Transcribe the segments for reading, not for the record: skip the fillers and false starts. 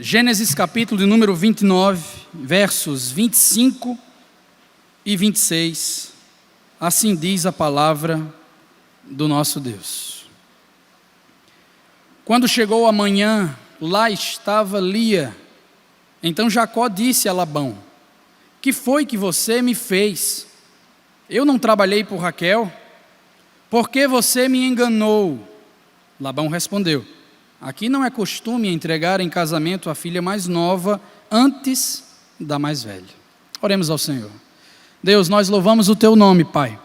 Gênesis capítulo de número 29, versos 25 e 26, assim diz a palavra do nosso Deus. Quando chegou a manhã, lá estava Lia. Então Jacó disse a Labão: que foi que você me fez? Eu não trabalhei por Raquel? Por que você me enganou? Labão respondeu: aqui não é costume entregar em casamento a filha mais nova antes da mais velha. Oremos ao Senhor. Deus, nós louvamos o Teu nome, Pai.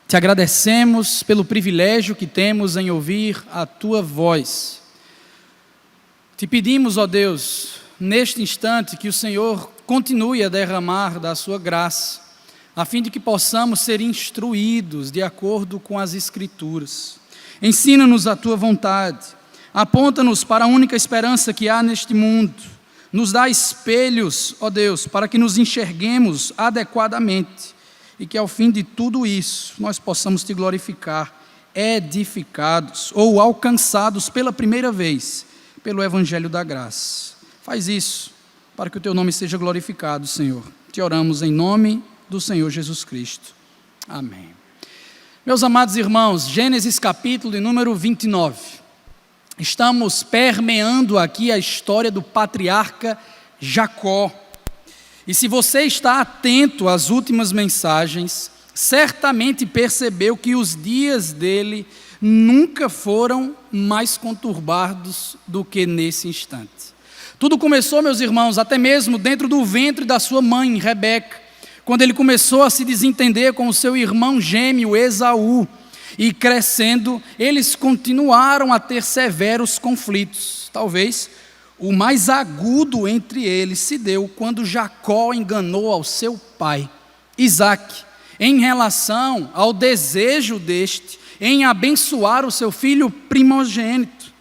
Te agradecemos pelo privilégio que temos em ouvir a Tua voz. Te pedimos, ó Deus, neste instante que o Senhor continue a derramar da Sua graça, a fim de que possamos ser instruídos de acordo com as Escrituras. Ensina-nos a Tua vontade. Aponta-nos para a única esperança que há neste mundo. Nos dá espelhos, ó Deus, para que nos enxerguemos adequadamente e que ao fim de tudo isso nós possamos Te glorificar, edificados ou alcançados pela primeira vez pelo Evangelho da Graça. Faz isso para que o Teu nome seja glorificado, Senhor. Te oramos em nome do Senhor Jesus Cristo. Amém. Meus amados irmãos, Gênesis capítulo de número 29. Estamos permeando aqui a história do patriarca Jacó. E se você está atento às últimas mensagens, certamente percebeu que os dias dele nunca foram mais conturbados do que nesse instante. Tudo começou, meus irmãos, até mesmo dentro do ventre da sua mãe, Rebeca, quando ele começou a se desentender com o seu irmão gêmeo, Esaú. E crescendo, eles continuaram a ter severos conflitos. Talvez o mais agudo entre eles se deu quando Jacó enganou ao seu pai, Isaque, em relação ao desejo deste em abençoar o seu filho primogênito.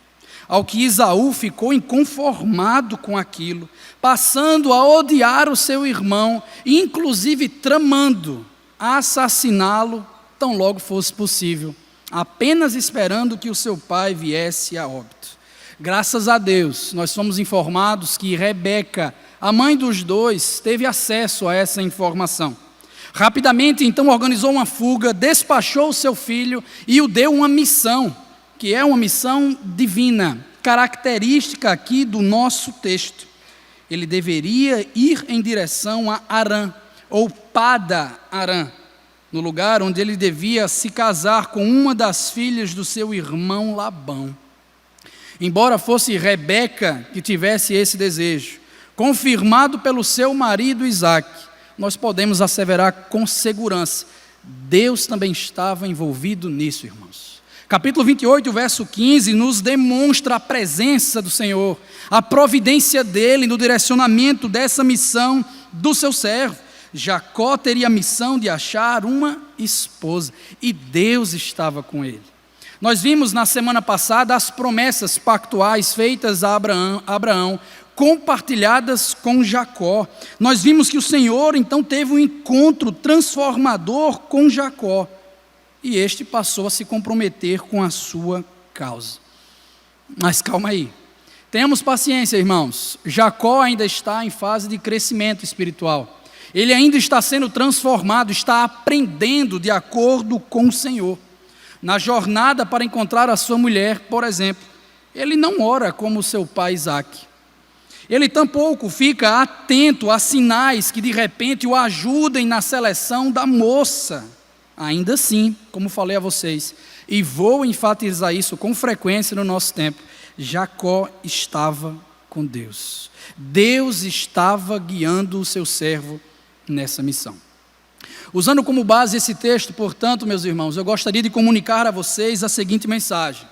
Ao que Esaú ficou inconformado com aquilo, passando a odiar o seu irmão, inclusive tramando assassiná-lo tão logo fosse possível, apenas esperando que o seu pai viesse a óbito. Graças a Deus, nós fomos informados que Rebeca, a mãe dos dois, teve acesso a essa informação. Rapidamente, então, organizou uma fuga, despachou o seu filho e o deu uma missão, que é uma missão divina, característica aqui do nosso texto. Ele deveria ir em direção a Harã, ou Pada-Harã, no lugar onde ele devia se casar com uma das filhas do seu irmão Labão. Embora fosse Rebeca que tivesse esse desejo, confirmado pelo seu marido Isaque, nós podemos asseverar com segurança, Deus também estava envolvido nisso, irmãos. Capítulo 28, verso 15, nos demonstra a presença do Senhor, a providência dele no direcionamento dessa missão do seu servo. Jacó teria a missão de achar uma esposa, e Deus estava com ele. Nós vimos na semana passada as promessas pactuais feitas a Abraão, compartilhadas com Jacó. Nós vimos que o Senhor então teve um encontro transformador com Jacó, e este passou a se comprometer com a sua causa. Mas calma aí, tenhamos paciência, irmãos. Jacó ainda está em fase de crescimento espiritual. Ele ainda está sendo transformado, está aprendendo de acordo com o Senhor. Na jornada para encontrar a sua mulher, por exemplo, ele não ora como seu pai Isaque. Ele tampouco fica atento a sinais que de repente o ajudem na seleção da moça. Ainda assim, como falei a vocês, e vou enfatizar isso com frequência no nosso tempo, Jacó estava com Deus. Deus estava guiando o seu servo nessa missão. Usando como base esse texto, portanto, meus irmãos, eu gostaria de comunicar a vocês a seguinte mensagem: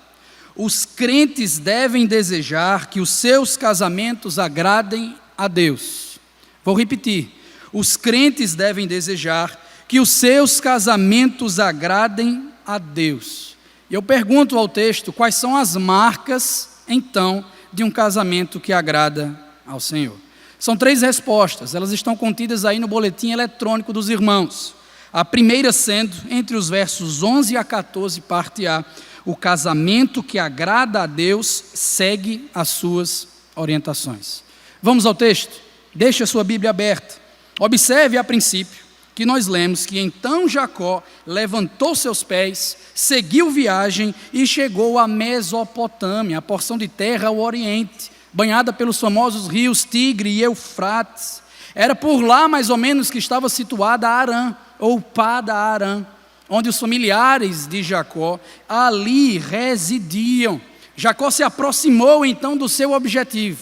os crentes devem desejar que os seus casamentos agradem a Deus. Vou repetir: os crentes devem desejar que os seus casamentos agradem a Deus. E eu pergunto ao texto, quais são as marcas, então, de um casamento que agrada ao Senhor? São 3 respostas, elas estão contidas aí no boletim eletrônico dos irmãos. A primeira sendo, entre os versos 11 a 14, parte A, o casamento que agrada a Deus segue as suas orientações. Vamos ao texto? Deixe a sua Bíblia aberta. Observe a princípio que nós lemos que então Jacó levantou seus pés, seguiu viagem e chegou à Mesopotâmia, a porção de terra ao oriente, banhada pelos famosos rios Tigre e Eufrates. Era por lá mais ou menos que estava situada Harã, ou Pada-Harã, onde os familiares de Jacó ali residiam. Jacó se aproximou então do seu objetivo,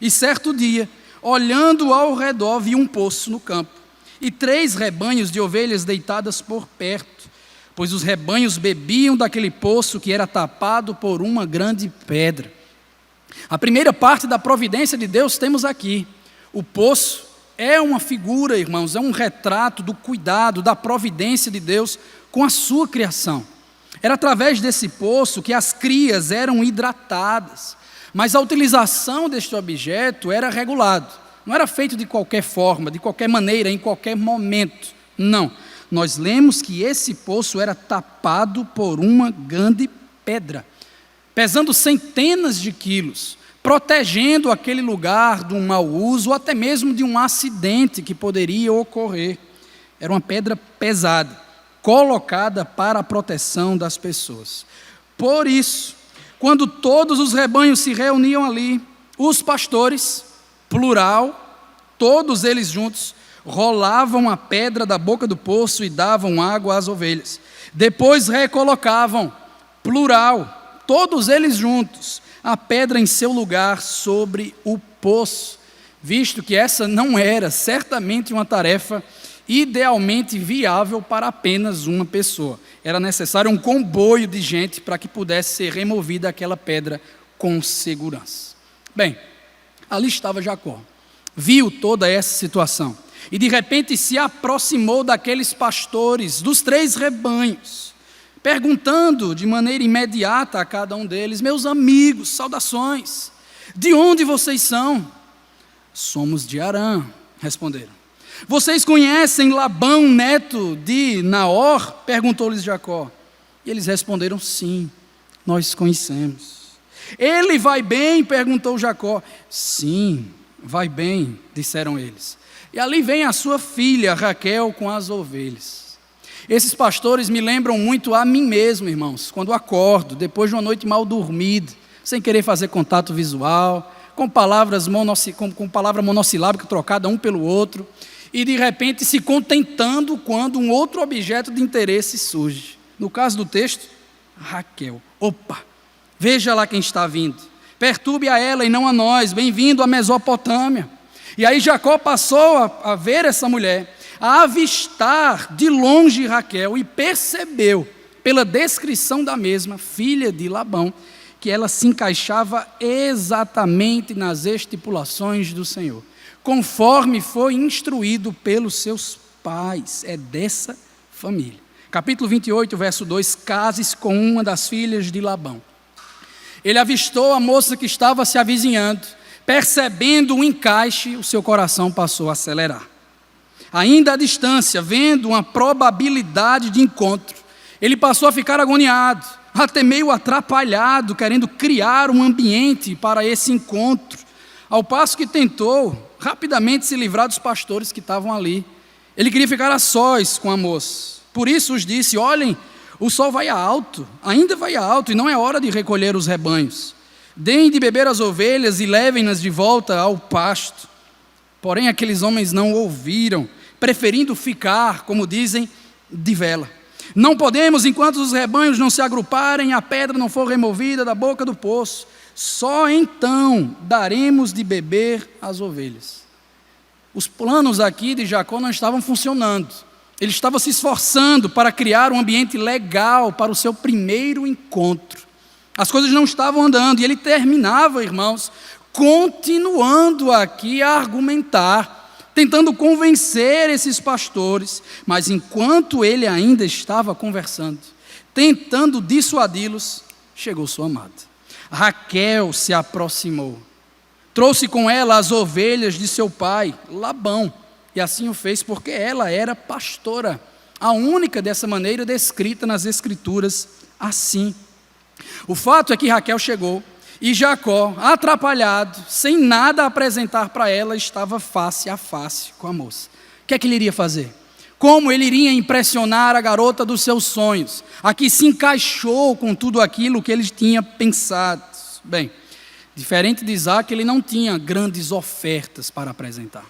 e certo dia, olhando ao redor, viu um poço no campo, e 3 rebanhos de ovelhas deitadas por perto, pois os rebanhos bebiam daquele poço que era tapado por uma grande pedra. A primeira parte da providência de Deus temos aqui. O poço é uma figura, irmãos, é um retrato do cuidado, da providência de Deus com a sua criação. Era através desse poço que as crias eram hidratadas, mas a utilização deste objeto era regulado. Não era feito de qualquer forma, de qualquer maneira, em qualquer momento. Não. Nós lemos que esse poço era tapado por uma grande pedra, pesando centenas de quilos, protegendo aquele lugar de um mau uso ou até mesmo de um acidente que poderia ocorrer. Era uma pedra pesada, colocada para a proteção das pessoas. Por isso, quando todos os rebanhos se reuniam ali, os pastores, plural, todos eles juntos, rolavam a pedra da boca do poço e davam água às ovelhas. Depois recolocavam, plural, todos eles juntos, a pedra em seu lugar sobre o poço, visto que essa não era certamente uma tarefa idealmente viável para apenas uma pessoa. Era necessário um comboio de gente para que pudesse ser removida aquela pedra com segurança. Bem, ali estava Jacó, viu toda essa situação e de repente se aproximou daqueles pastores, dos 3 rebanhos, perguntando de maneira imediata a cada um deles: meus amigos, saudações, de onde vocês são? Somos de Harã, responderam. Vocês conhecem Labão, neto de Naor? Perguntou-lhes Jacó. E eles responderam: sim, nós conhecemos. Ele vai bem? Perguntou Jacó. Sim, vai bem, disseram eles. E ali vem a sua filha Raquel com as ovelhas. Esses pastores me lembram muito a mim mesmo, irmãos, quando acordo, depois de uma noite mal dormida, sem querer fazer contato visual, com palavra monossilábica trocada um pelo outro, e de repente se contentando quando um outro objeto de interesse surge. No caso do texto, Raquel. Opa! Veja lá quem está vindo. Perturbe a ela e não a nós. Bem-vindo à Mesopotâmia. E aí Jacó passou a ver essa mulher, a avistar de longe Raquel e percebeu, pela descrição da mesma, filha de Labão, que ela se encaixava exatamente nas estipulações do Senhor, conforme foi instruído pelos seus pais. É dessa família. Capítulo 28, verso 2: case-se com uma das filhas de Labão. Ele avistou a moça que estava se avizinhando, percebendo o encaixe, o seu coração passou a acelerar. Ainda à distância, vendo uma probabilidade de encontro, ele passou a ficar agoniado, até meio atrapalhado, querendo criar um ambiente para esse encontro, ao passo que tentou rapidamente se livrar dos pastores que estavam ali. Ele queria ficar a sós com a moça. Por isso os disse: olhem, o sol vai alto, ainda vai alto, e não é hora de recolher os rebanhos. Deem de beber as ovelhas e levem-nas de volta ao pasto. Porém aqueles homens não ouviram, preferindo ficar, como dizem, de vela. Não podemos, enquanto os rebanhos não se agruparem, a pedra não for removida da boca do poço. Só então daremos de beber às ovelhas. Os planos aqui de Jacó não estavam funcionando. Ele estava se esforçando para criar um ambiente legal para o seu primeiro encontro. As coisas não estavam andando e ele terminava, irmãos, continuando aqui a argumentar, tentando convencer esses pastores, mas enquanto ele ainda estava conversando, tentando dissuadi-los, chegou sua amada. Raquel se aproximou, trouxe com ela as ovelhas de seu pai, Labão, e assim o fez porque ela era pastora, a única dessa maneira descrita nas Escrituras assim. O fato é que Raquel chegou E Jacó, atrapalhado, sem nada a apresentar para ela, estava face a face com a moça. O que é que ele iria fazer? Como ele iria impressionar a garota dos seus sonhos, a que se encaixou com tudo aquilo que ele tinha pensado? Bem, diferente de Isaac, ele não tinha grandes ofertas para apresentar.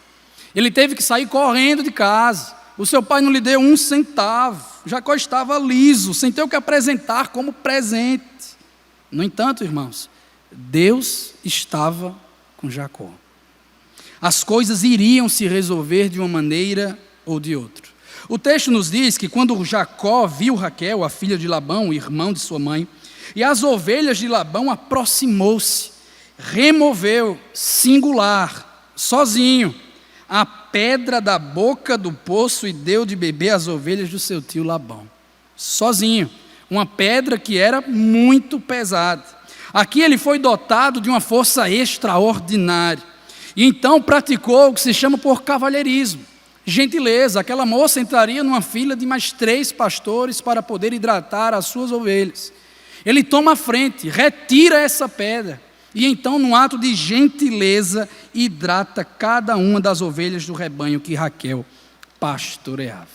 Ele teve que sair correndo de casa. O seu pai não lhe deu um centavo. Jacó estava liso, sem ter o que apresentar como presente. No entanto, irmãos, Deus estava com Jacó. As coisas iriam se resolver de uma maneira ou de outra. O texto nos diz que quando Jacó viu Raquel, a filha de Labão, o irmão de sua mãe, e as ovelhas de Labão, aproximou-se, removeu, singular, sozinho, a pedra da boca do poço e deu de beber às ovelhas do seu tio Labão. Sozinho, uma pedra que era muito pesada. Aqui ele foi dotado de uma força extraordinária. E então praticou o que se chama por cavalheirismo, gentileza. Aquela moça entraria numa fila de mais 3 pastores para poder hidratar as suas ovelhas. Ele toma a frente, retira essa pedra e então, num ato de gentileza, hidrata cada uma das ovelhas do rebanho que Raquel pastoreava.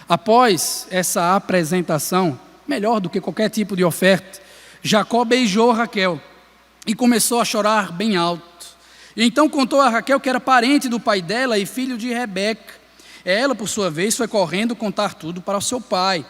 Após essa apresentação, melhor do que qualquer tipo de oferta, Jacó beijou Raquel e começou a chorar bem alto. E então contou a Raquel que era parente do pai dela e filho de Rebeca. Ela, por sua vez, foi correndo contar tudo para o seu pai.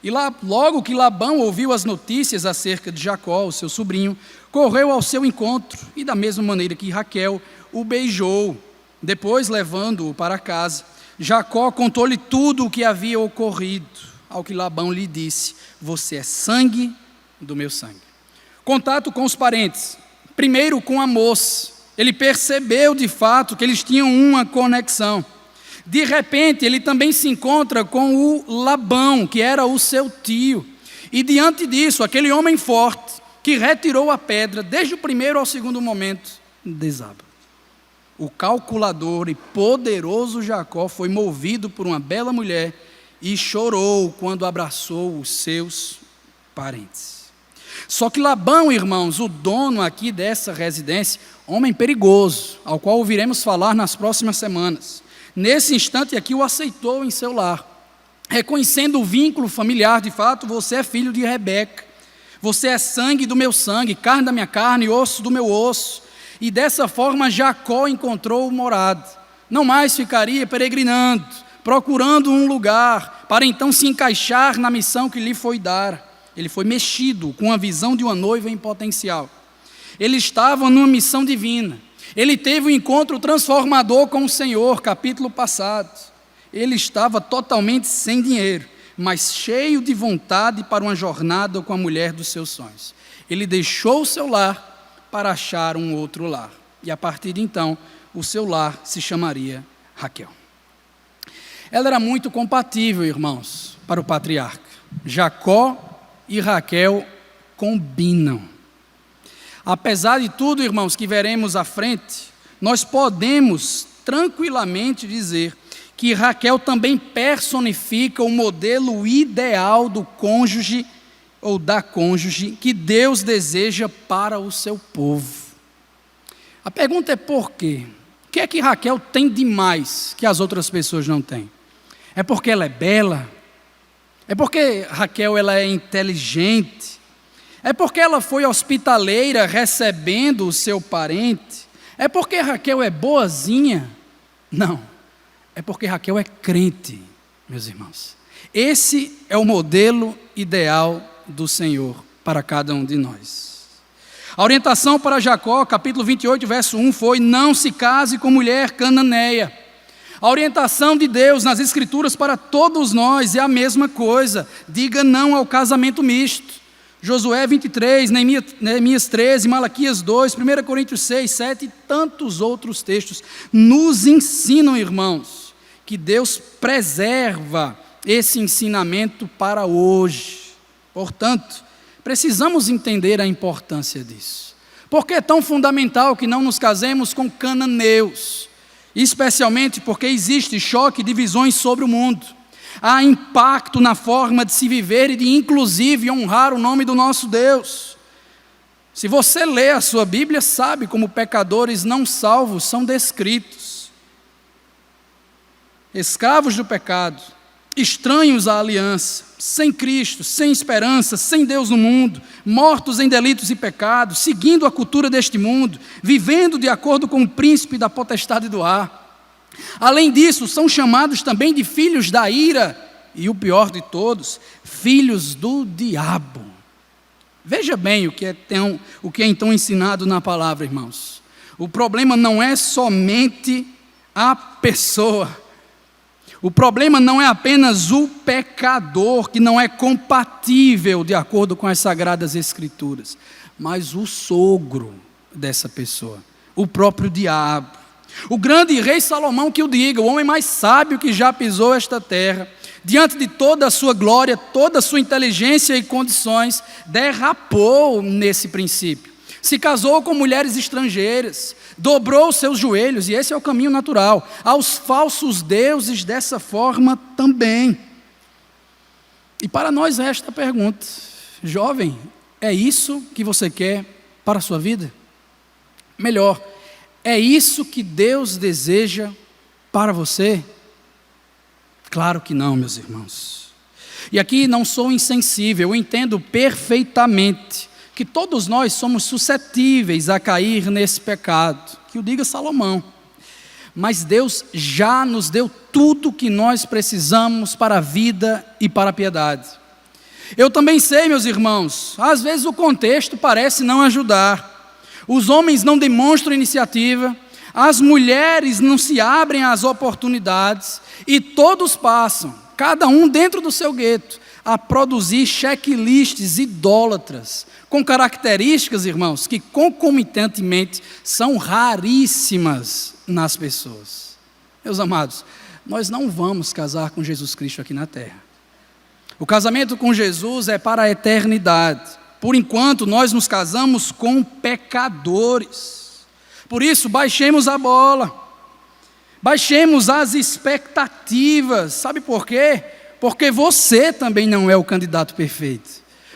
E lá, logo que Labão ouviu as notícias acerca de Jacó, o seu sobrinho, correu ao seu encontro e, da mesma maneira que Raquel, o beijou. Depois, levando-o para casa, Jacó contou-lhe tudo o que havia ocorrido. Ao que Labão lhe disse: você é sangue do meu sangue. Contato com os parentes. Primeiro com a moça. Ele percebeu de fato que eles tinham uma conexão. De repente, ele também se encontra com o Labão, que era o seu tio. E diante disso, aquele homem forte, que retirou a pedra, desde o primeiro ao segundo momento, desaba. O calculador e poderoso Jacó foi movido por uma bela mulher e chorou quando abraçou os seus parentes. Só que Labão, irmãos, o dono aqui dessa residência, homem perigoso, ao qual ouviremos falar nas próximas semanas, nesse instante aqui o aceitou em seu lar, reconhecendo o vínculo familiar. De fato, você é filho de Rebeca, você é sangue do meu sangue, carne da minha carne e osso do meu osso. E dessa forma Jacó encontrou morada, não mais ficaria peregrinando, procurando um lugar, para então se encaixar na missão que lhe foi dar. Ele foi mexido com a visão de uma noiva em potencial. Ele estava numa missão divina. Ele teve um encontro transformador com o Senhor, capítulo passado. Ele estava totalmente sem dinheiro, mas cheio de vontade para uma jornada com a mulher dos seus sonhos. Ele deixou o seu lar para achar um outro lar. E a partir de então, o seu lar se chamaria Raquel. Ela era muito compatível, irmãos, para o patriarca. Jacó e Raquel combinam. Apesar de tudo, irmãos, que veremos à frente, nós podemos tranquilamente dizer que Raquel também personifica o modelo ideal do cônjuge ou da cônjuge que Deus deseja para o seu povo. A pergunta é por quê? O que é que Raquel tem de mais que as outras pessoas não têm? É porque ela é bela? É porque Raquel ela é inteligente? É porque ela foi hospitaleira recebendo o seu parente? É porque Raquel é boazinha? Não, é porque Raquel é crente, meus irmãos. Esse é o modelo ideal do Senhor para cada um de nós. A orientação para Jacó, capítulo 28, verso 1, foi: não se case com mulher cananeia. A orientação de Deus nas Escrituras para todos nós é a mesma coisa: diga não ao casamento misto. Josué 23, Neemias 13, Malaquias 2, 1 Coríntios 6, 7 e tantos outros textos nos ensinam, irmãos, que Deus preserva esse ensinamento para hoje. Portanto, precisamos entender a importância disso. Por que é tão fundamental que não nos casemos com cananeus? Especialmente porque existe choque de visões sobre o mundo. Há impacto na forma de se viver e de inclusive honrar o nome do nosso Deus. Se você lê a sua Bíblia, sabe como pecadores não salvos são descritos. Escravos do pecado, estranhos à aliança, sem Cristo, sem esperança, sem Deus no mundo, mortos em delitos e pecados, seguindo a cultura deste mundo, vivendo de acordo com o príncipe da potestade do ar. Além disso, são chamados também de filhos da ira, e o pior de todos, filhos do diabo. Veja bem o que é então ensinado na palavra, irmãos. O problema não é somente a pessoa. O problema não é apenas o pecador, que não é compatível de acordo com as Sagradas Escrituras, mas o sogro dessa pessoa, o próprio diabo. O grande rei Salomão que o diga, o homem mais sábio que já pisou esta terra, diante de toda a sua glória, toda a sua inteligência e condições, derrapou nesse princípio. Se casou com mulheres estrangeiras, dobrou seus joelhos, e esse é o caminho natural, aos falsos deuses dessa forma também. E para nós resta a pergunta: jovem, é isso que você quer para a sua vida? Melhor, é isso que Deus deseja para você? Claro que não, meus irmãos. E aqui não sou insensível, eu entendo perfeitamente que todos nós somos suscetíveis a cair nesse pecado, que o diga Salomão. Mas Deus já nos deu tudo que nós precisamos para a vida e para a piedade. Eu também sei, meus irmãos, às vezes o contexto parece não ajudar. Os homens não demonstram iniciativa, as mulheres não se abrem às oportunidades, e todos passam, cada um dentro do seu gueto, a produzir checklists idólatras, com características, irmãos, que concomitantemente são raríssimas nas pessoas. Meus amados, nós não vamos casar com Jesus Cristo aqui na terra. O casamento com Jesus é para a eternidade. Por enquanto, nós nos casamos com pecadores. Por isso, baixemos a bola, baixemos as expectativas. Sabe por quê? Porque você também não é o candidato perfeito.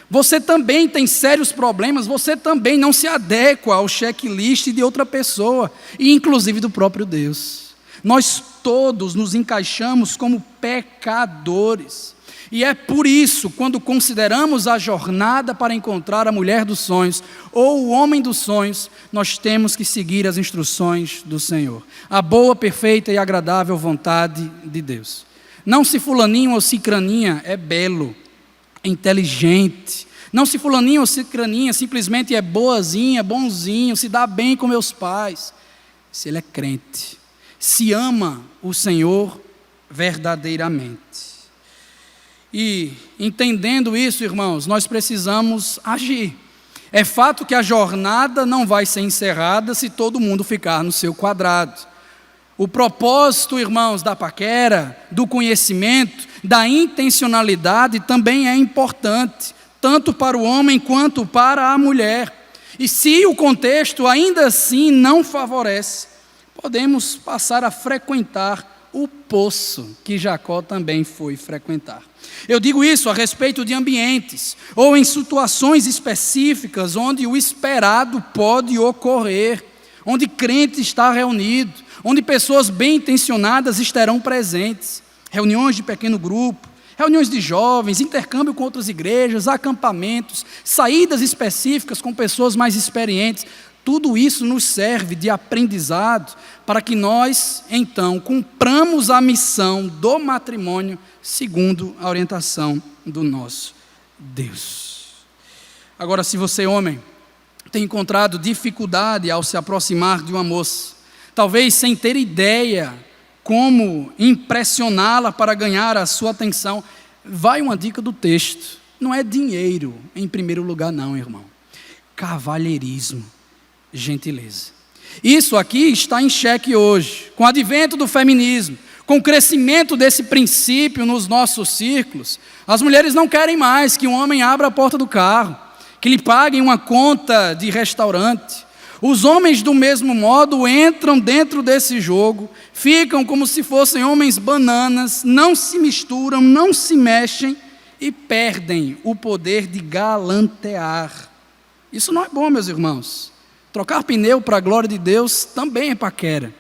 Você também tem sérios problemas, você também não se adequa ao checklist de outra pessoa, e inclusive do próprio Deus. Nós todos nos encaixamos como pecadores. E é por isso, quando consideramos a jornada para encontrar a mulher dos sonhos, ou o homem dos sonhos, nós temos que seguir as instruções do Senhor. A boa, perfeita e agradável vontade de Deus. Não se fulaninho ou cicraninha é belo, é inteligente. Não se fulaninho ou cicraninha simplesmente é boazinha, bonzinho, se dá bem com meus pais. Se ele é crente, se ama o Senhor verdadeiramente. E entendendo isso, irmãos, nós precisamos agir. É fato que a jornada não vai ser encerrada se todo mundo ficar no seu quadrado. O propósito, irmãos, da paquera, do conhecimento, da intencionalidade também é importante, tanto para o homem quanto para a mulher. E se o contexto ainda assim não favorece, podemos passar a frequentar o poço que Jacó também foi frequentar. Eu digo isso a respeito de ambientes ou em situações específicas onde o esperado pode ocorrer, onde crente está reunido, onde pessoas bem intencionadas estarão presentes. Reuniões de pequeno grupo, reuniões de jovens, intercâmbio com outras igrejas, acampamentos, saídas específicas com pessoas mais experientes. Tudo isso nos serve de aprendizado para que nós, então, cumpramos a missão do matrimônio segundo a orientação do nosso Deus. Agora, se você, homem, tem encontrado dificuldade ao se aproximar de uma moça, talvez sem ter ideia como impressioná-la para ganhar a sua atenção, vai uma dica do texto. Não é dinheiro em primeiro lugar não, irmão. Cavalheirismo, gentileza. Isso aqui está em xeque hoje, com o advento do feminismo, com o crescimento desse princípio nos nossos círculos. As mulheres não querem mais que um homem abra a porta do carro, que lhe paguem uma conta de restaurante. Os homens, do mesmo modo, entram dentro desse jogo, ficam como se fossem homens bananas, não se misturam, não se mexem e perdem o poder de galantear. Isso não é bom, meus irmãos. Trocar pneu para a glória de Deus também é paquera.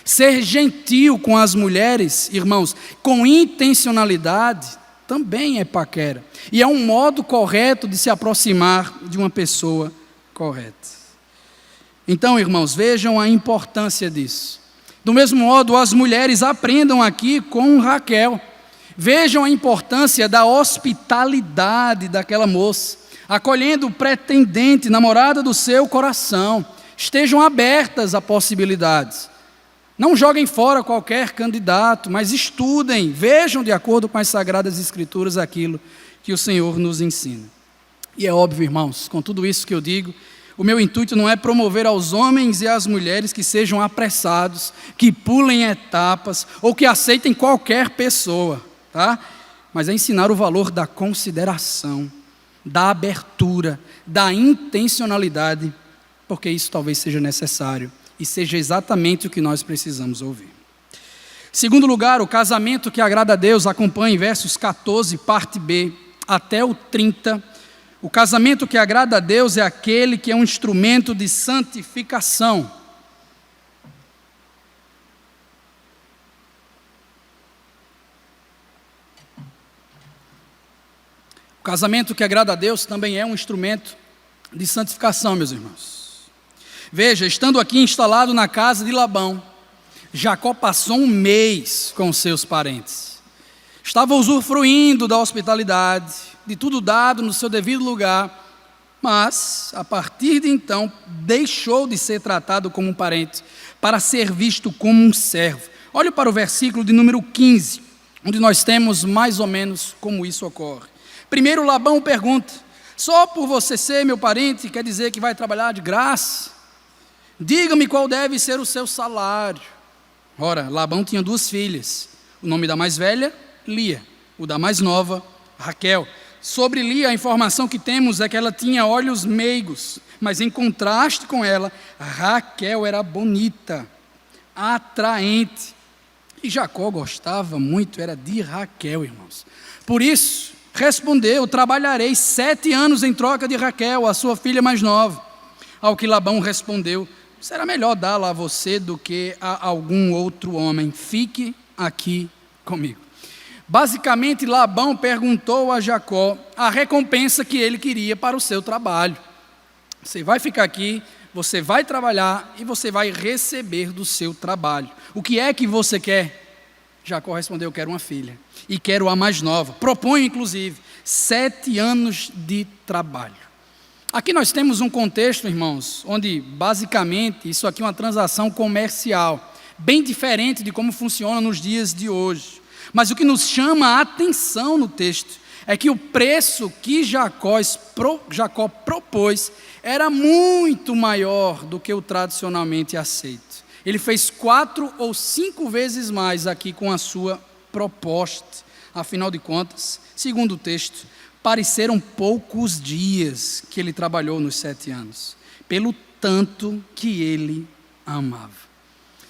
Ser gentil com as mulheres, irmãos, com intencionalidade, também é paquera. E é um modo correto de se aproximar de uma pessoa correta. Então, irmãos, vejam a importância disso. Do mesmo modo, as mulheres aprendam aqui com Raquel. Vejam a importância da hospitalidade daquela moça, acolhendo o pretendente, namorada do seu coração. Estejam abertas a possibilidades. Não joguem fora qualquer candidato, mas estudem, vejam de acordo com as Sagradas Escrituras aquilo que o Senhor nos ensina. E é óbvio, irmãos, com tudo isso que eu digo, o meu intuito não é promover aos homens e às mulheres que sejam apressados, que pulem etapas ou que aceitem qualquer pessoa, tá? Mas é ensinar o valor da consideração, da abertura, da intencionalidade, porque isso talvez seja necessário e seja exatamente o que nós precisamos ouvir. Segundo lugar, o casamento que agrada a Deus, acompanhe versos 14, parte B, até o 30. O casamento que agrada a Deus é aquele que é um instrumento de santificação. O casamento que agrada a Deus também é um instrumento de santificação, meus irmãos. Veja, estando aqui instalado na casa de Labão, Jacó passou um mês com seus parentes. Estava usufruindo da hospitalidade, de tudo dado no seu devido lugar, mas, a partir de então, deixou de ser tratado como um parente, para ser visto como um servo. Olhe para o versículo de número 15, onde nós temos mais ou menos como isso ocorre. Primeiro, Labão pergunta: só por você ser meu parente, quer dizer que vai trabalhar de graça? Diga-me qual deve ser o seu salário. Ora, Labão tinha 2 filhas. O nome da mais velha, Lia. O da mais nova, Raquel. Sobre Lia, a informação que temos é que ela tinha olhos meigos, mas em contraste com ela, Raquel era bonita, atraente. E Jacó gostava muito, era de Raquel, irmãos. Por isso, respondeu: trabalharei 7 anos em troca de Raquel, a sua filha mais nova. Ao que Labão respondeu: será melhor dá-la a você do que a algum outro homem. Fique aqui comigo. Basicamente, Labão perguntou a Jacó a recompensa que ele queria para o seu trabalho. Você vai ficar aqui, você vai trabalhar e você vai receber do seu trabalho. O que é que você quer? Jacó respondeu: eu quero uma filha e quero a mais nova. Proponho, inclusive, 7 anos de trabalho. Aqui nós temos um contexto, irmãos, onde basicamente isso aqui é uma transação comercial, bem diferente de como funciona nos dias de hoje. Mas o que nos chama a atenção no texto é que o preço que Jacó propôs era muito maior do que o tradicionalmente aceito. Ele fez 4 ou 5 vezes mais aqui com a sua proposta. Afinal de contas, segundo o texto, pareceram poucos dias que ele trabalhou nos 7 anos, pelo tanto que ele amava.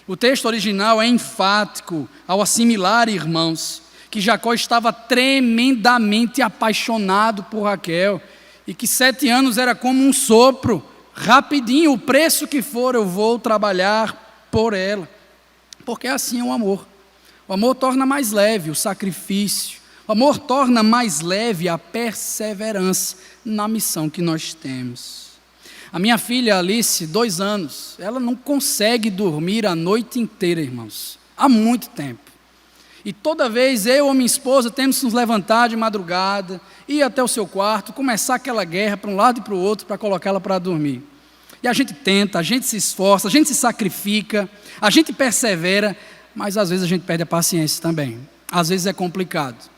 O texto original é enfático ao assimilar, irmãos, que Jacó estava tremendamente apaixonado por Raquel e que 7 anos era como um sopro, rapidinho, o preço que for eu vou trabalhar por ela, porque assim é o amor. O amor torna mais leve o sacrifício. O amor torna mais leve a perseverança na missão que nós temos. A minha filha Alice, 2 anos, ela não consegue dormir a noite inteira, irmãos, há muito tempo. E toda vez eu ou minha esposa temos que nos levantar de madrugada, ir até o seu quarto, começar aquela guerra para um lado e para o outro para colocá-la para dormir. E a gente tenta, a gente se esforça, a gente se sacrifica, a gente persevera, mas às vezes a gente perde a paciência também. Às vezes é complicado.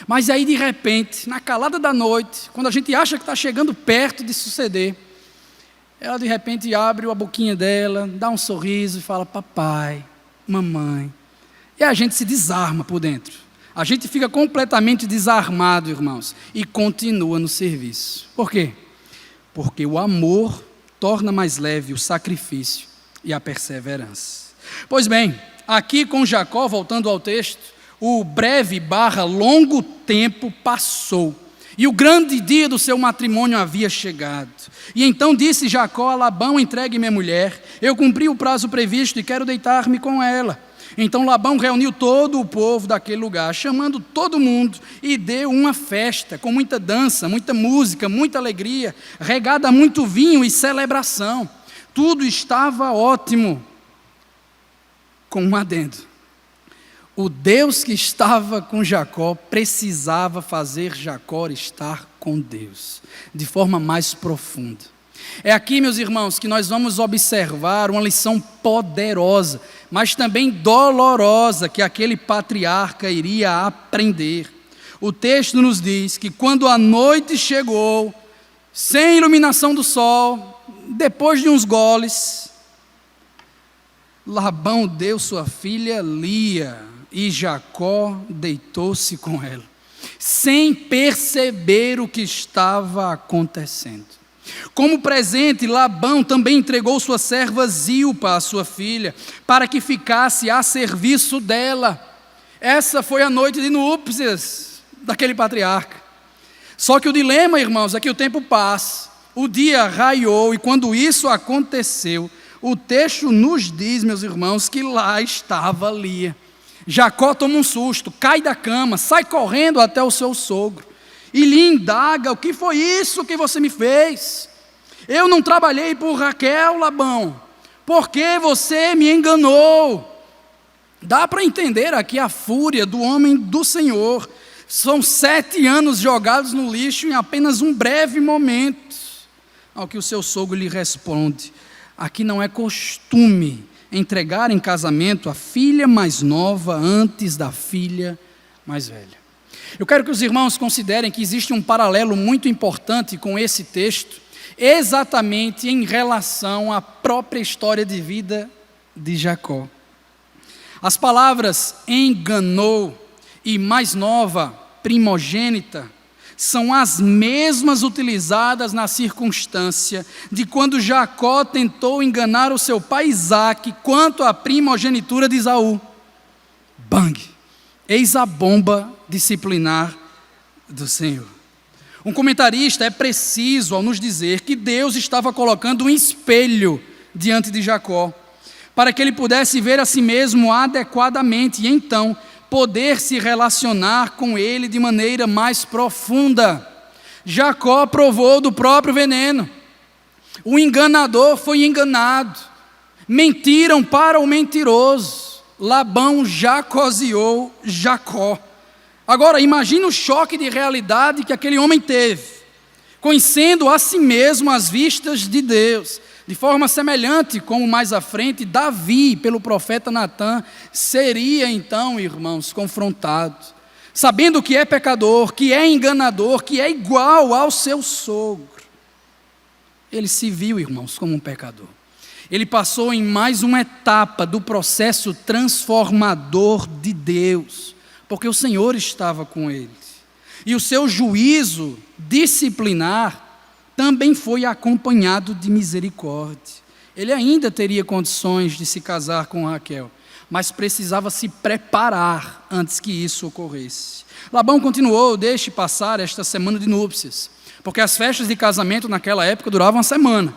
Mas aí de repente, na calada da noite, quando a gente acha que está chegando perto de suceder, ela de repente abre a boquinha dela, dá um sorriso e fala: papai, mamãe. E a gente se desarma por dentro. A gente fica completamente desarmado, irmãos, e continua no serviço. Por quê? Porque o amor torna mais leve o sacrifício e a perseverança. Pois bem, aqui com Jacó, voltando ao texto, o breve / longo tempo passou. e o grande dia do seu matrimônio havia chegado. E então disse Jacó a Labão: entregue minha mulher, eu cumpri o prazo previsto e quero deitar-me com ela. Então Labão reuniu todo o povo daquele lugar, chamando todo mundo, e deu uma festa, com muita dança, muita música, muita alegria, regada a muito vinho e celebração. Tudo estava ótimo, com um adendo: o Deus que estava com Jacó precisava fazer Jacó estar com Deus, de forma mais profunda. É aqui, meus irmãos, que nós vamos observar uma lição poderosa, mas também dolorosa, que aquele patriarca iria aprender. O texto nos diz que quando a noite chegou, sem iluminação do sol, depois de uns goles, Labão deu sua filha Lia, e Jacó deitou-se com ela, sem perceber o que estava acontecendo. Como presente, Labão também entregou sua serva Zilpa, a sua filha, para que ficasse a serviço dela. Essa foi a noite de núpcias daquele patriarca. Só que o dilema, irmãos, é que o tempo passa, o dia raiou, e quando isso aconteceu, o texto nos diz, meus irmãos, que lá estava Lia. Jacó toma um susto, cai da cama, sai correndo até o seu sogro e lhe indaga: o que foi isso que você me fez? Eu não trabalhei por Raquel, Labão, porque você me enganou. Dá para entender aqui a fúria do homem do Senhor. São 7 anos jogados no lixo em apenas um breve momento. Ao que o seu sogro lhe responde: aqui não é costume entregar em casamento a filha mais nova antes da filha mais velha. Eu quero que os irmãos considerem que existe um paralelo muito importante com esse texto, exatamente em relação à própria história de vida de Jacó. As palavras enganou e mais nova, primogênita, são as mesmas utilizadas na circunstância de quando Jacó tentou enganar o seu pai Isaque quanto à primogenitura de Esaú. Bang! Eis a bomba disciplinar do Senhor. Um comentarista é preciso ao nos dizer que Deus estava colocando um espelho diante de Jacó, para que ele pudesse ver a si mesmo adequadamente e então poder se relacionar com ele de maneira mais profunda. Jacó provou do próprio veneno. O enganador foi enganado. Mentiram para o mentiroso. Labão jacoseou Jacó. Agora, imagine o choque de realidade que aquele homem teve, conhecendo a si mesmo às vistas de Deus. De forma semelhante, como mais à frente, Davi, pelo profeta Natã, seria então, irmãos, confrontado, sabendo que é pecador, que é enganador, que é igual ao seu sogro. Ele se viu, irmãos, como um pecador. Ele passou em mais uma etapa do processo transformador de Deus, porque o Senhor estava com ele. E o seu juízo disciplinar também foi acompanhado de misericórdia. Ele ainda teria condições de se casar com Raquel, mas precisava se preparar antes que isso ocorresse. Labão continuou: deixe passar esta semana de núpcias, porque as festas de casamento naquela época duravam uma semana.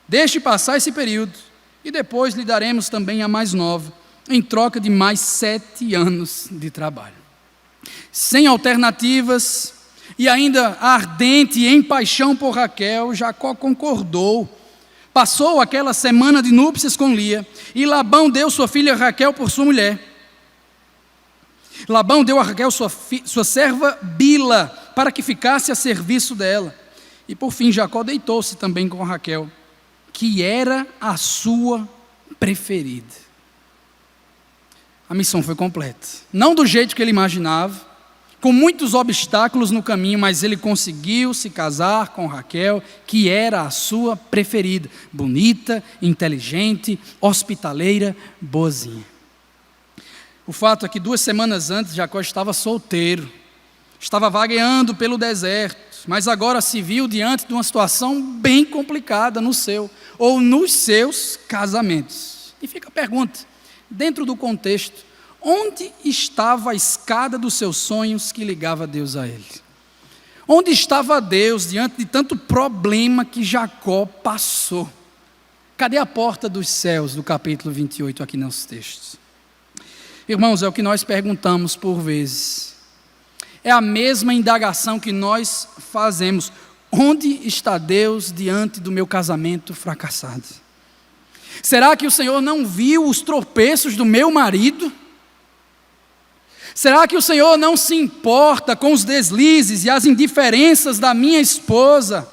Deixe passar esse período, e depois lhe daremos também a mais nova, em troca de mais 7 anos de trabalho. Sem alternativas, e ainda ardente em paixão por Raquel, Jacó concordou. Passou aquela semana de núpcias com Lia, e Labão deu sua filha Raquel por sua mulher. Labão deu a Raquel sua serva Bila, para que ficasse a serviço dela. E por fim Jacó deitou-se também com Raquel, que era a sua preferida. A missão foi completa. Não do jeito que ele imaginava, com muitos obstáculos no caminho, mas ele conseguiu se casar com Raquel, que era a sua preferida, bonita, inteligente, hospitaleira, boazinha. O fato é que 2 semanas antes Jacó estava solteiro, estava vagueando pelo deserto, mas agora se viu diante de uma situação bem complicada no seu, ou nos seus casamentos. E fica a pergunta, dentro do contexto: onde estava a escada dos seus sonhos que ligava Deus a ele? Onde estava Deus diante de tanto problema que Jacó passou? Cadê a porta dos céus do capítulo 28 aqui nos textos? Irmãos, é o que nós perguntamos por vezes. É a mesma indagação que nós fazemos. Onde está Deus diante do meu casamento fracassado? Será que o Senhor não viu os tropeços do meu marido? Será que o Senhor não se importa com os deslizes e as indiferenças da minha esposa?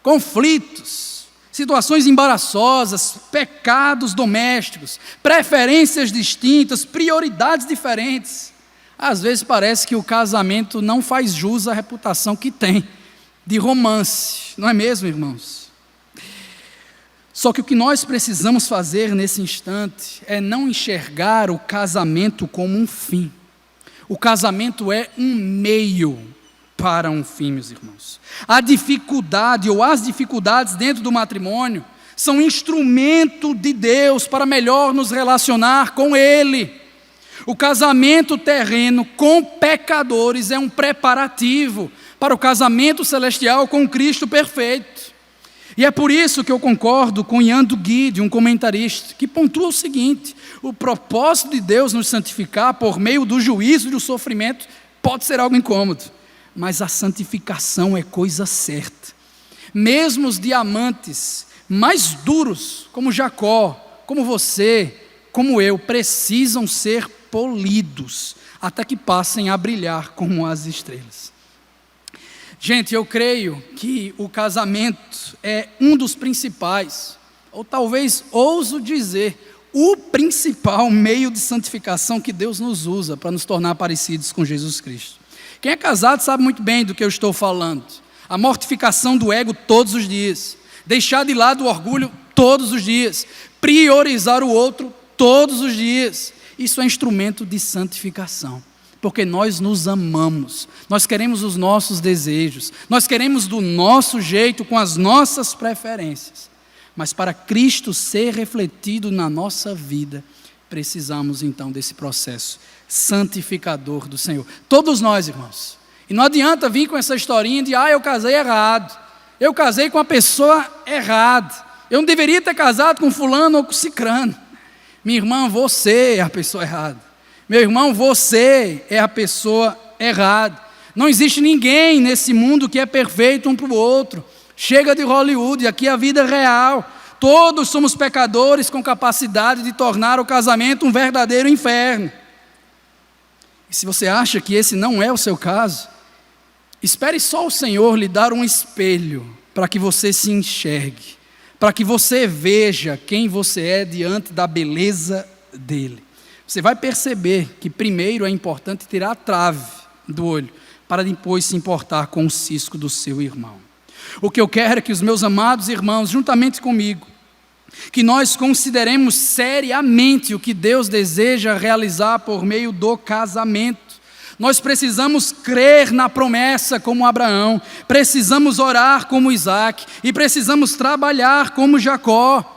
Conflitos, situações embaraçosas, pecados domésticos, preferências distintas, prioridades diferentes. Às vezes parece que o casamento não faz jus à reputação que tem de romance, não é mesmo, irmãos? Só que o que nós precisamos fazer nesse instante é não enxergar o casamento como um fim. O casamento é um meio para um fim, meus irmãos. A dificuldade ou as dificuldades dentro do matrimônio são instrumento de Deus para melhor nos relacionar com Ele. O casamento terreno com pecadores é um preparativo para o casamento celestial com Cristo perfeito. E é por isso que eu concordo com Ian Duguid, um comentarista, que pontua o seguinte: o propósito de Deus nos santificar por meio do juízo e do sofrimento pode ser algo incômodo, mas a santificação é coisa certa. Mesmo os diamantes mais duros, como Jacó, como você, como eu, precisam ser polidos, até que passem a brilhar como as estrelas. Gente, eu creio que o casamento é um dos principais, ou talvez ouso dizer, o principal meio de santificação que Deus nos usa para nos tornar parecidos com Jesus Cristo. Quem é casado sabe muito bem do que eu estou falando. A mortificação do ego todos os dias, deixar de lado o orgulho todos os dias, priorizar o outro todos os dias. Isso é instrumento de santificação. Porque nós nos amamos, nós queremos os nossos desejos, nós queremos do nosso jeito, com as nossas preferências. Mas para Cristo ser refletido na nossa vida, precisamos então desse processo santificador do Senhor. Todos nós, irmãos. E não adianta vir com essa historinha de, eu casei errado, eu casei com a pessoa errada, eu não deveria ter casado com fulano ou com cicrano. Minha irmã, você é a pessoa errada. Meu irmão, você é a pessoa errada. Não existe ninguém nesse mundo que é perfeito um para o outro. Chega de Hollywood, aqui é a vida real. Todos somos pecadores com capacidade de tornar o casamento um verdadeiro inferno. E se você acha que esse não é o seu caso, espere só o Senhor lhe dar um espelho para que você se enxergue, para que você veja quem você é diante da beleza dele. Você vai perceber que primeiro é importante tirar a trave do olho, para depois se importar com o cisco do seu irmão. O que eu quero é que os meus amados irmãos, juntamente comigo, que nós consideremos seriamente o que Deus deseja realizar por meio do casamento. Nós precisamos crer na promessa como Abraão, precisamos orar como Isaac e precisamos trabalhar como Jacó.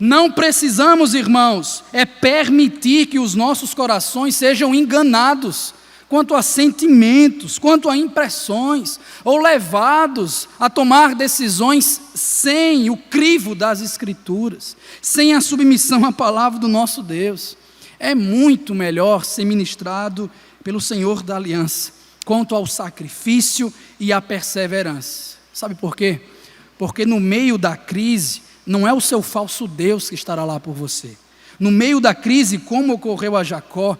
Não precisamos, irmãos, permitir que os nossos corações sejam enganados quanto a sentimentos, quanto a impressões, ou levados a tomar decisões sem o crivo das Escrituras, sem a submissão à palavra do nosso Deus. É muito melhor ser ministrado pelo Senhor da aliança, quanto ao sacrifício e à perseverança. Sabe por quê? Porque no meio da crise, não é o seu falso Deus que estará lá por você. No meio da crise, como ocorreu a Jacó,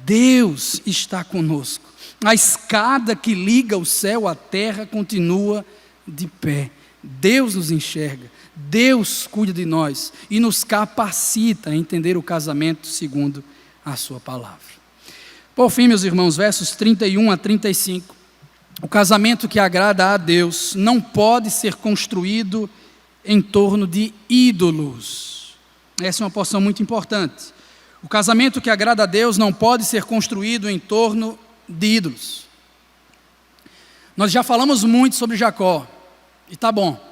Deus está conosco. A escada que liga o céu à terra continua de pé. Deus nos enxerga, Deus cuida de nós e nos capacita a entender o casamento segundo a sua palavra. Por fim, meus irmãos, versos 31 a 35. O casamento que agrada a Deus não pode ser construído em torno de ídolos. Essa é uma porção muito importante. O casamento que agrada a Deus não pode ser construído em torno de ídolos. Nós já falamos muito sobre Jacó, e tá bom.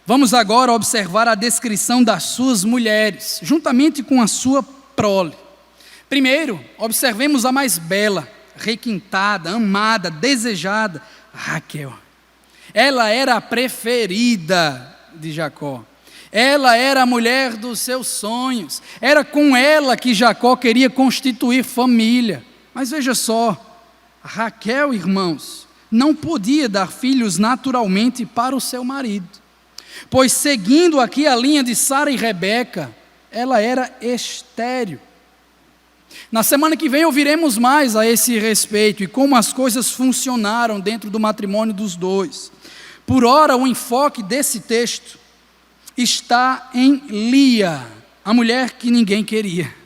Vamos agora observar a descrição das suas mulheres, juntamente com a sua prole. Primeiro, observemos a mais bela, requintada, amada, desejada, Raquel. Ela era a preferida de Jacó. Ela era a mulher dos seus sonhos. Era com ela que Jacó queria constituir família. Mas veja só, Raquel, irmãos, não podia dar filhos naturalmente para o seu marido, pois seguindo aqui a linha de Sara e Rebeca, ela era estéril. Na semana que vem ouviremos mais a esse respeito e como as coisas funcionaram dentro do matrimônio dos dois. Por ora, o enfoque desse texto está em Lia, a mulher que ninguém queria.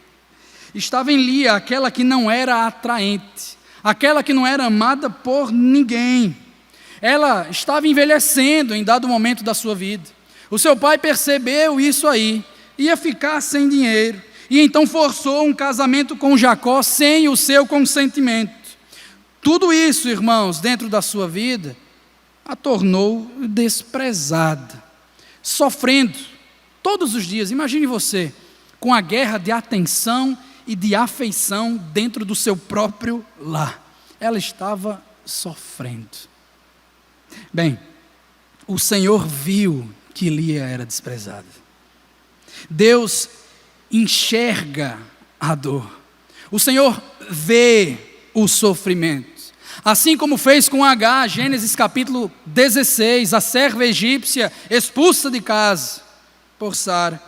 Estava em Lia, aquela que não era atraente, aquela que não era amada por ninguém. Ela estava envelhecendo em dado momento da sua vida. O seu pai percebeu isso aí, ia ficar sem dinheiro, e então forçou um casamento com Jacó sem o seu consentimento. Tudo isso, irmãos, dentro da sua vida, a tornou desprezada, sofrendo todos os dias. Imagine você, com a guerra de atenção e de afeição dentro do seu próprio lar. Ela estava sofrendo. Bem, o Senhor viu que Lia era desprezada. Deus enxerga a dor. O Senhor vê o sofrimento. Assim como fez com Agar, Gênesis capítulo 16, a serva egípcia expulsa de casa por Sara.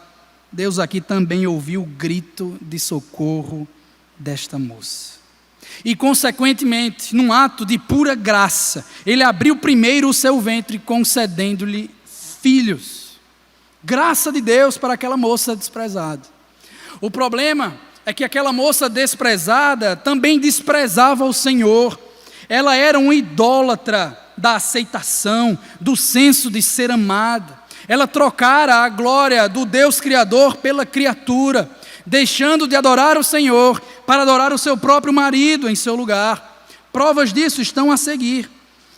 Deus aqui também ouviu o grito de socorro desta moça. E consequentemente, num ato de pura graça, Ele abriu primeiro o seu ventre, concedendo-lhe filhos. Graça de Deus para aquela moça desprezada. O problema é que aquela moça desprezada também desprezava o Senhor. Ela era uma idólatra da aceitação, do senso de ser amada. Ela trocara a glória do Deus Criador pela criatura, deixando de adorar o Senhor para adorar o seu próprio marido em seu lugar. Provas disso estão a seguir.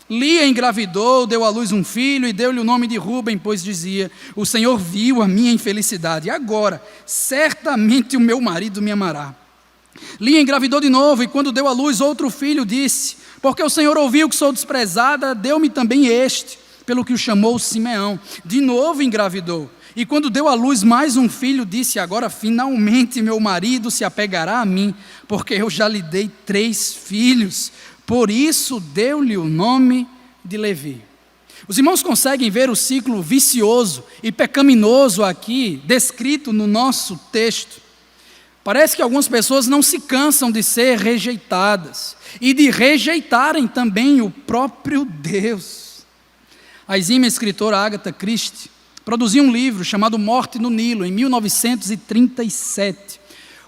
Lia engravidou, deu à luz um filho e deu-lhe o nome de Ruben, pois dizia: o Senhor viu a minha infelicidade, e agora certamente o meu marido me amará. Lia engravidou de novo, e quando deu à luz outro filho, disse: porque o Senhor ouviu que sou desprezada, deu-me também este, pelo que o chamou Simeão. De novo engravidou, e quando deu à luz mais um filho, disse: agora finalmente meu marido se apegará a mim, porque eu já lhe dei 3 filhos. Por isso deu-lhe o nome de Levi. Os irmãos conseguem ver o ciclo vicioso e pecaminoso aqui, descrito no nosso texto. Parece que algumas pessoas não se cansam de ser rejeitadas e de rejeitarem também o próprio Deus. A exímia escritora Agatha Christie produziu um livro chamado Morte no Nilo, em 1937,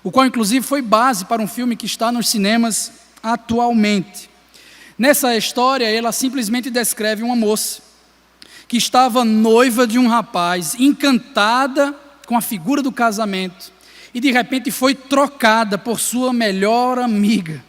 o qual inclusive foi base para um filme que está nos cinemas atualmente. Nessa história, ela simplesmente descreve uma moça que estava noiva de um rapaz, encantada com a figura do casamento, e de repente foi trocada por sua melhor amiga.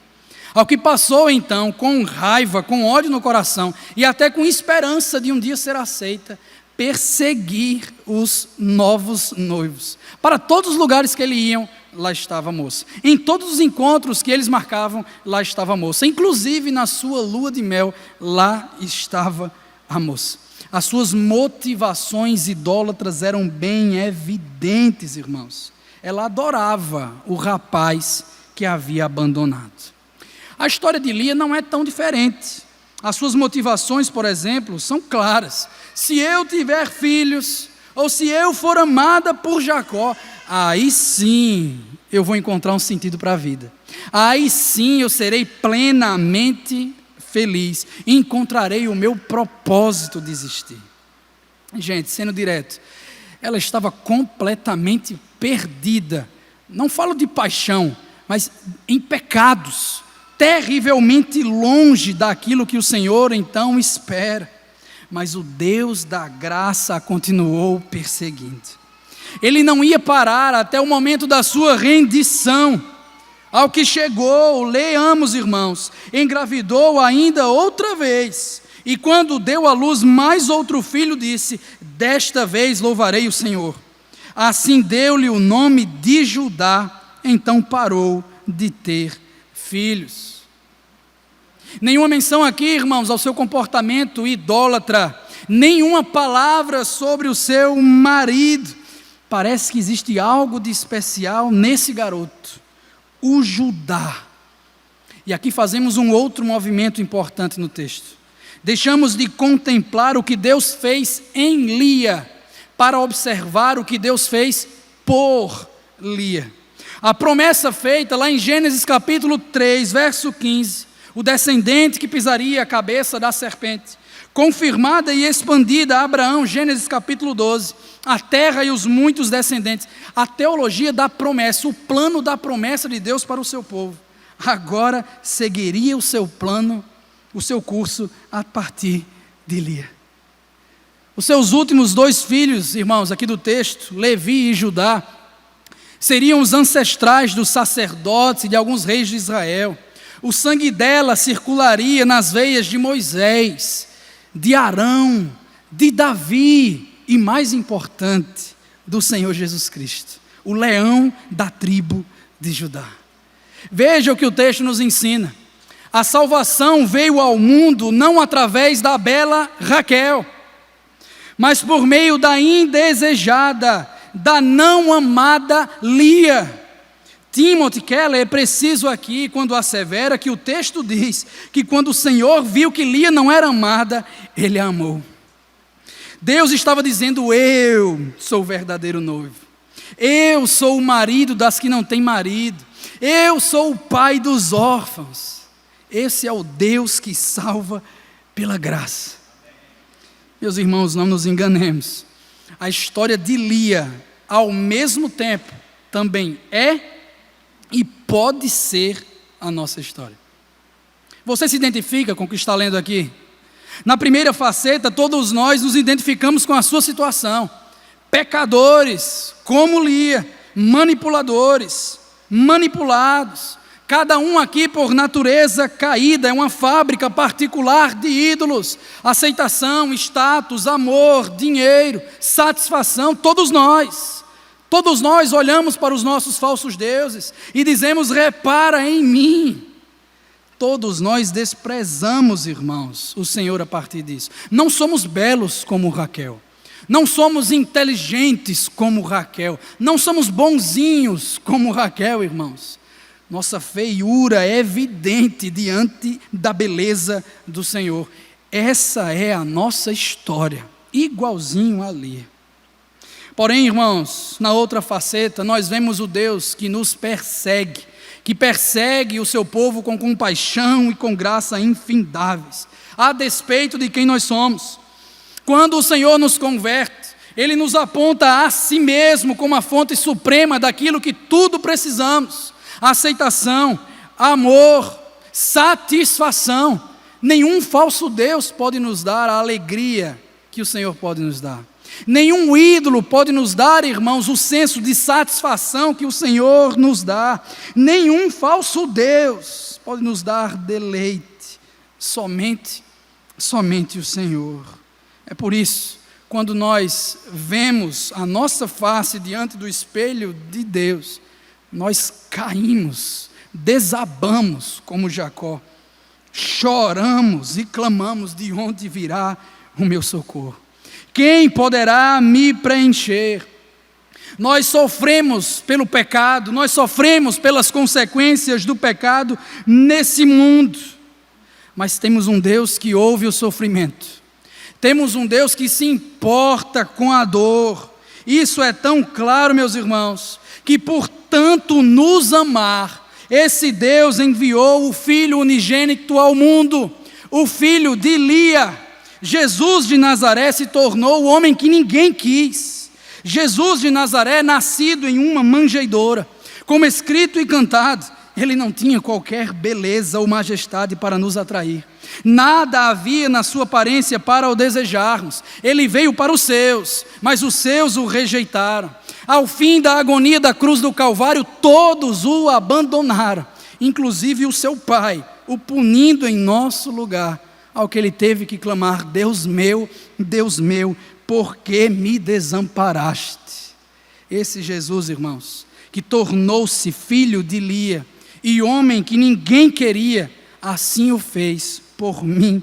Ao que passou então, com raiva, com ódio no coração, e até com esperança de um dia ser aceita, perseguir os novos noivos. Para todos os lugares que eles iam, lá estava a moça. Em todos os encontros que eles marcavam, lá estava a moça. Inclusive na sua lua de mel, lá estava a moça. As suas motivações idólatras eram bem evidentes, irmãos. Ela adorava o rapaz que a havia abandonado. A história de Lia não é tão diferente. As suas motivações, por exemplo, são claras. Se eu tiver filhos, ou se eu for amada por Jacó, aí sim eu vou encontrar um sentido para a vida. Aí sim eu serei plenamente feliz. E encontrarei o meu propósito de existir. Gente, sendo direto, ela estava completamente perdida. Não falo de paixão, mas em pecados. Terrivelmente longe daquilo que o Senhor então espera. Mas o Deus da graça a continuou perseguindo. Ele não ia parar até o momento da sua rendição. Ao que chegou, leamos, irmãos, engravidou ainda outra vez. E quando deu à luz mais outro filho, disse: desta vez louvarei o Senhor. Assim deu-lhe o nome de Judá, então parou de ter filhos. Nenhuma menção aqui, irmãos, ao seu comportamento idólatra. Nenhuma palavra sobre o seu marido. Parece que existe algo de especial nesse garoto, o Judá. E aqui fazemos um outro movimento importante no texto. Deixamos de contemplar o que Deus fez em Lia, para observar o que Deus fez por Lia. A promessa feita lá em Gênesis capítulo 3, verso 15, o descendente que pisaria a cabeça da serpente, confirmada e expandida a Abraão, Gênesis capítulo 12, a terra e os muitos descendentes, a teologia da promessa, o plano da promessa de Deus para o seu povo, agora seguiria o seu plano, o seu curso a partir de Lia. Os seus últimos 2 filhos, irmãos, aqui do texto, Levi e Judá, seriam os ancestrais dos sacerdotes e de alguns reis de Israel. O sangue dela circularia nas veias de Moisés, de Arão, de Davi e, mais importante, do Senhor Jesus Cristo, o leão da tribo de Judá. Veja o que o texto nos ensina. A salvação veio ao mundo não através da bela Raquel, mas por meio da indesejada, da não amada Lia. Timothy Keller é preciso aqui quando assevera que o texto diz que quando o Senhor viu que Lia não era amada, Ele a amou. Deus estava dizendo: eu sou o verdadeiro noivo, eu sou o marido das que não têm marido, eu sou o pai dos órfãos. Esse é o Deus que salva pela graça. Meus irmãos, não nos enganemos, a história de Lia, ao mesmo tempo, também é e pode ser a nossa história. Você se identifica com o que está lendo aqui? Na primeira faceta, todos nós nos identificamos com a sua situação. Pecadores, como Lia, manipuladores, manipulados. Cada um aqui por natureza caída, é uma fábrica particular de ídolos. Aceitação, status, amor, dinheiro, satisfação, todos nós. Todos nós olhamos para os nossos falsos deuses e dizemos: repara em mim. Todos nós desprezamos, irmãos, o Senhor a partir disso. Não somos belos como Raquel. Não somos inteligentes como Raquel. Não somos bonzinhos como Raquel, irmãos. Nossa feiura é evidente diante da beleza do Senhor. Essa é a nossa história, igualzinho a Lia. Porém, irmãos, na outra faceta, nós vemos o Deus que nos persegue, que persegue o seu povo com compaixão e com graça infindáveis, a despeito de quem nós somos. Quando o Senhor nos converte, Ele nos aponta a si mesmo como a fonte suprema daquilo que tudo precisamos: aceitação, amor, satisfação. Nenhum falso Deus pode nos dar a alegria que o Senhor pode nos dar. Nenhum ídolo pode nos dar, irmãos, o senso de satisfação que o Senhor nos dá. Nenhum falso Deus pode nos dar deleite. Somente o Senhor. É por isso, quando nós vemos a nossa face diante do espelho de Deus, nós caímos, desabamos como Jacó, choramos e clamamos: de onde virá o meu socorro? Quem poderá me preencher? Nós sofremos pelo pecado, nós sofremos pelas consequências do pecado nesse mundo, mas temos um Deus que ouve o sofrimento, temos um Deus que se importa com a dor. Isso é tão claro, meus irmãos, que por tanto nos amar, esse Deus enviou o Filho unigênito ao mundo, o filho de Lia. Jesus de Nazaré se tornou o homem que ninguém quis. Jesus de Nazaré, nascido em uma manjedoura, como escrito e cantado, ele não tinha qualquer beleza ou majestade para nos atrair. Nada havia na sua aparência para o desejarmos. Ele veio para os seus, mas os seus o rejeitaram. Ao fim da agonia da cruz do Calvário, todos o abandonaram, inclusive o seu Pai, o punindo em nosso lugar, ao que ele teve que clamar: Deus meu, por que me desamparaste? Esse Jesus, irmãos, que tornou-se filho de Lia e homem que ninguém queria, assim o fez por mim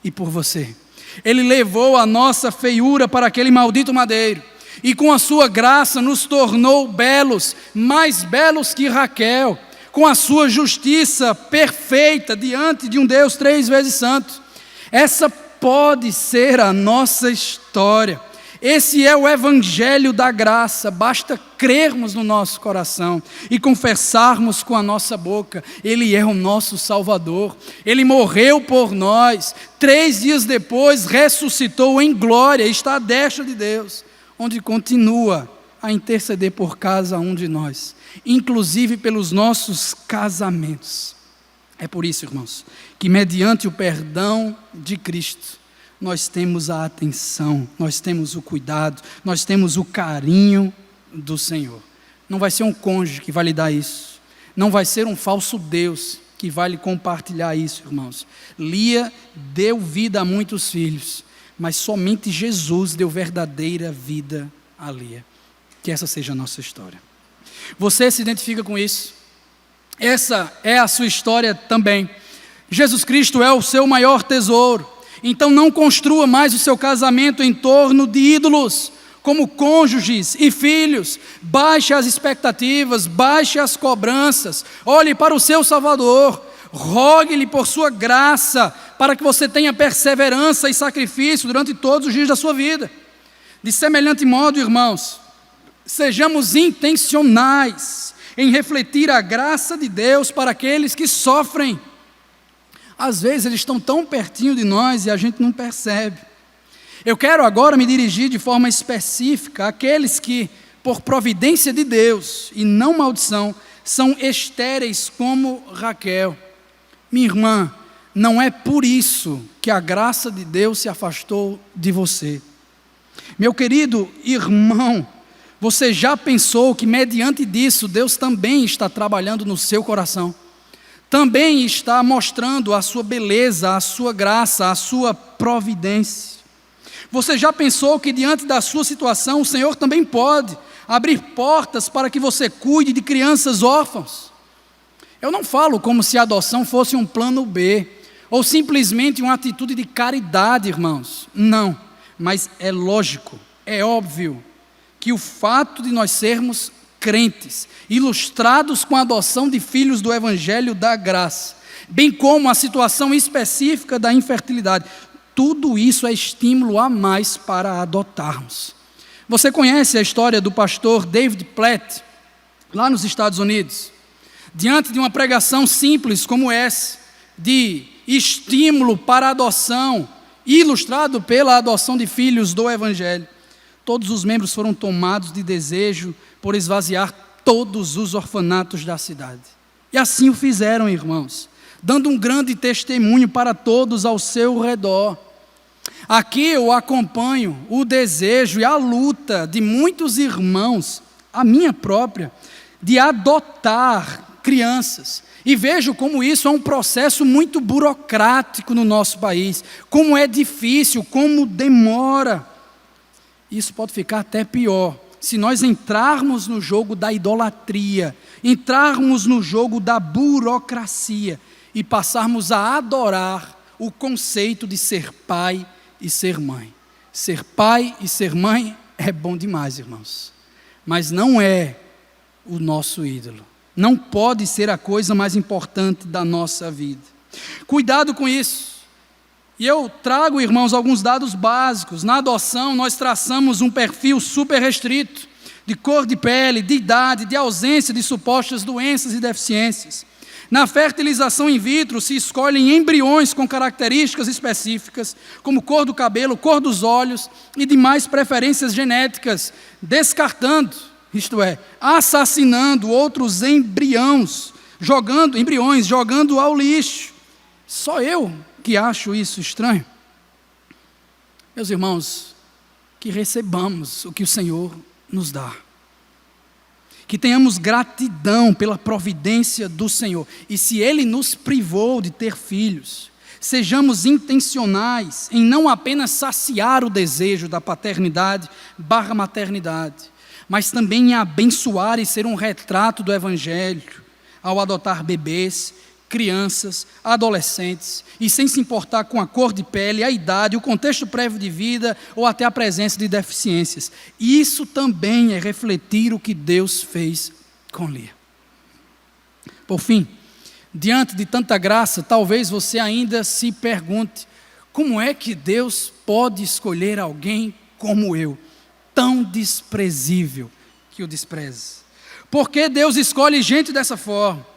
e por você. Ele levou a nossa feiura para aquele maldito madeiro, e com a sua graça nos tornou belos, mais belos que Raquel, com a sua justiça perfeita diante de um Deus 3 vezes santo. Essa pode ser a nossa história. Esse é o evangelho da graça. Basta crermos no nosso coração e confessarmos com a nossa boca: Ele é o nosso Salvador. Ele morreu por nós. 3 dias depois ressuscitou em glória, está à destra de Deus, onde continua a interceder por cada um de nós, inclusive pelos nossos casamentos. É por isso, irmãos, que mediante o perdão de Cristo, nós temos a atenção, nós temos o cuidado, nós temos o carinho do Senhor. Não vai ser um cônjuge que vai lhe dar isso, não vai ser um falso Deus que vai lhe compartilhar isso, irmãos. Lia deu vida a muitos filhos, mas somente Jesus deu verdadeira vida a Lia. Que essa seja a nossa história. Você se identifica com isso? Essa é a sua história também. Jesus Cristo é o seu maior tesouro. Então não construa mais o seu casamento em torno de ídolos, como cônjuges e filhos. Baixe as expectativas, baixe as cobranças, olhe para o seu Salvador, rogue-lhe por sua graça, para que você tenha perseverança e sacrifício durante todos os dias da sua vida. De semelhante modo, irmãos, sejamos intencionais em refletir a graça de Deus para aqueles que sofrem. Às vezes eles estão tão pertinho de nós e a gente não percebe. Eu quero agora me dirigir de forma específica àqueles que, por providência de Deus e não maldição, são estéreis como Raquel. Minha irmã, não é por isso que a graça de Deus se afastou de você. Meu querido irmão, você já pensou que mediante disso Deus também está trabalhando no seu coração? Também está mostrando a sua beleza, a sua graça, a sua providência. Você já pensou que diante da sua situação o Senhor também pode abrir portas para que você cuide de crianças órfãs? Eu não falo como se a adoção fosse um plano B, ou simplesmente uma atitude de caridade, irmãos. Não, mas é lógico, é óbvio, que o fato de nós sermos crentes, ilustrados com a adoção de filhos do Evangelho da Graça, bem como a situação específica da infertilidade, tudo isso é estímulo a mais para adotarmos. Você conhece a história do pastor David Platt, lá nos Estados Unidos? Diante de uma pregação simples como essa, de estímulo para a adoção, ilustrado pela adoção de filhos do Evangelho, todos os membros foram tomados de desejo por esvaziar todos os orfanatos da cidade. E assim o fizeram, irmãos, dando um grande testemunho para todos ao seu redor. Aqui eu acompanho o desejo e a luta de muitos irmãos, a minha própria, de adotar crianças. E vejo como isso é um processo muito burocrático no nosso país, como é difícil, como demora. Isso pode ficar até pior, se nós entrarmos no jogo da idolatria, entrarmos no jogo da burocracia e passarmos a adorar o conceito de ser pai e ser mãe. Ser pai e ser mãe é bom demais, irmãos, mas não é o nosso ídolo. Não pode ser a coisa mais importante da nossa vida. Cuidado com isso. E eu trago, irmãos, alguns dados básicos. Na adoção, nós traçamos um perfil super restrito, de cor de pele, de idade, de ausência de supostas doenças e deficiências. Na fertilização in vitro, se escolhem embriões com características específicas, como cor do cabelo, cor dos olhos e demais preferências genéticas, descartando, isto é, assassinando outros embriões, jogando ao lixo. Só eu que acho isso estranho? Meus irmãos, que recebamos o que o Senhor nos dá, que tenhamos gratidão pela providência do Senhor, e se Ele nos privou de ter filhos, sejamos intencionais em não apenas saciar o desejo da paternidade / maternidade, mas também em abençoar e ser um retrato do Evangelho, ao adotar bebês, crianças, adolescentes, e sem se importar com a cor de pele, a idade, o contexto prévio de vida ou até a presença de deficiências. Isso também é refletir o que Deus fez com Lia. Por fim, diante de tanta graça, talvez você ainda se pergunte: como é que Deus pode escolher alguém como eu, tão desprezível, que o despreze? Por que Deus escolhe gente dessa forma?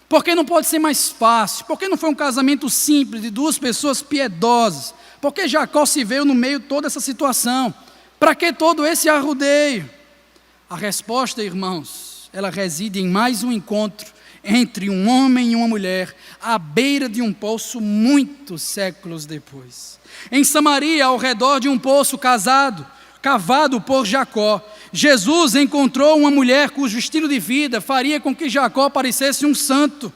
Por que não pode ser mais fácil? Por que não foi um casamento simples de duas pessoas piedosas? Por que Jacó se veio no meio de toda essa situação? Para que todo esse arrudeio? A resposta, irmãos, ela reside em mais um encontro entre um homem e uma mulher, à beira de um poço muitos séculos depois. Em Samaria, ao redor de um poço cavado por Jacó, Jesus encontrou uma mulher cujo estilo de vida faria com que Jacó parecesse um santo.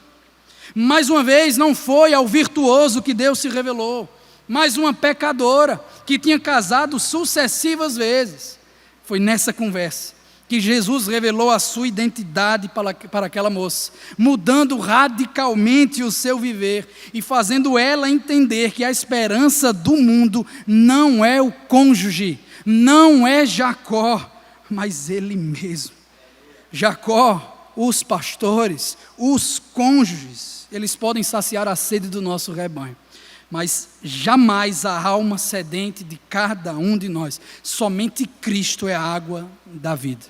Mais uma vez, não foi ao virtuoso que Deus se revelou, mas uma pecadora que tinha casado sucessivas vezes. Foi nessa conversa que Jesus revelou a sua identidade para aquela moça, mudando radicalmente o seu viver e fazendo ela entender que a esperança do mundo não é o cônjuge, não é Jacó, mas ele mesmo. Jacó, os pastores, os cônjuges, eles podem saciar a sede do nosso rebanho, mas jamais a alma sedente de cada um de nós. Somente Cristo é a água da vida.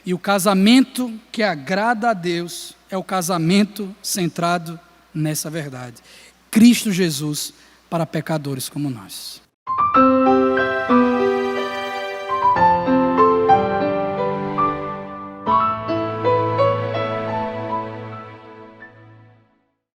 E o casamento que agrada a Deus é o casamento centrado nessa verdade. Cristo Jesus para pecadores como nós.